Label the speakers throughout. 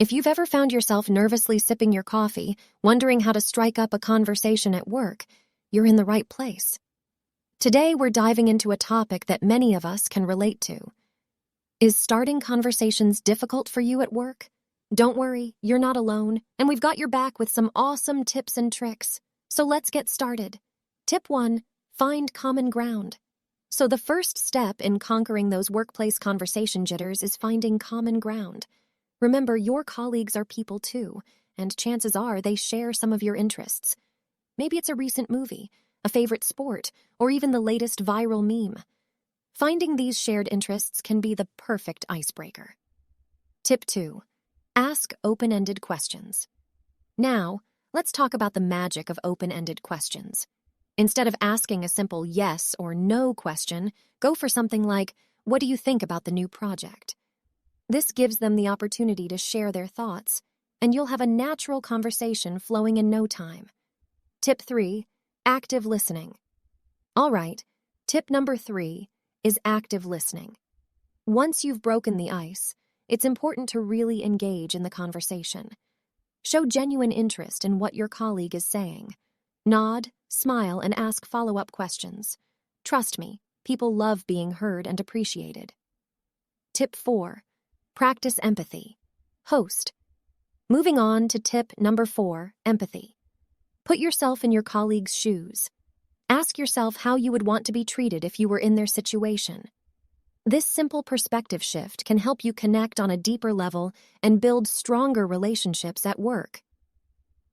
Speaker 1: If you've ever found yourself nervously sipping your coffee, wondering how to strike up a conversation at work, you're in the right place. Today, we're diving into a topic that many of us can relate to. Is starting conversations difficult for you at work? Don't worry, you're not alone, and we've got your back with some awesome tips and tricks. So let's get started. Tip 1, find common ground. So the first step in conquering those workplace conversation jitters is finding common ground. Remember, your colleagues are people too, and chances are they share some of your interests. Maybe it's a recent movie, a favorite sport, or even the latest viral meme. Finding these shared interests can be the perfect icebreaker. Tip 2, ask open-ended questions. Now, let's talk about the magic of open-ended questions. Instead of asking a simple yes or no question, go for something like, "What do you think about the new project?" This gives them the opportunity to share their thoughts, and you'll have a natural conversation flowing in no time. Tip 3, active listening. All right, tip number 3 is active listening. Once you've broken the ice, it's important to really engage in the conversation. Show genuine interest in what your colleague is saying. Nod, smile, and ask follow-up questions. Trust me, people love being heard and appreciated. Tip 4, practice empathy. Host. Moving on to tip number 4, empathy. Put yourself in your colleague's shoes. Ask yourself how you would want to be treated if you were in their situation. This simple perspective shift can help you connect on a deeper level and build stronger relationships at work.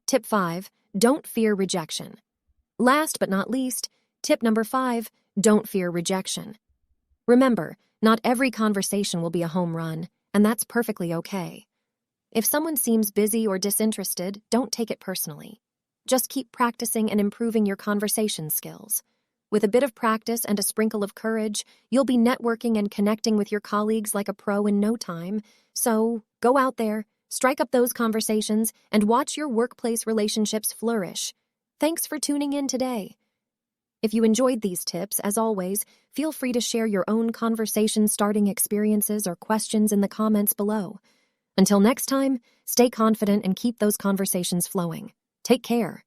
Speaker 1: Tip 5, don't fear rejection. Last but not least, tip number 5, don't fear rejection. Remember, not every conversation will be a home run, and that's perfectly okay. If someone seems busy or disinterested, don't take it personally. Just keep practicing and improving your conversation skills. With a bit of practice and a sprinkle of courage, you'll be networking and connecting with your colleagues like a pro in no time. So, go out there, strike up those conversations, and watch your workplace relationships flourish. Thanks for tuning in today. If you enjoyed these tips, as always, feel free to share your own conversation-starting experiences or questions in the comments below. Until next time, stay confident and keep those conversations flowing. Take care.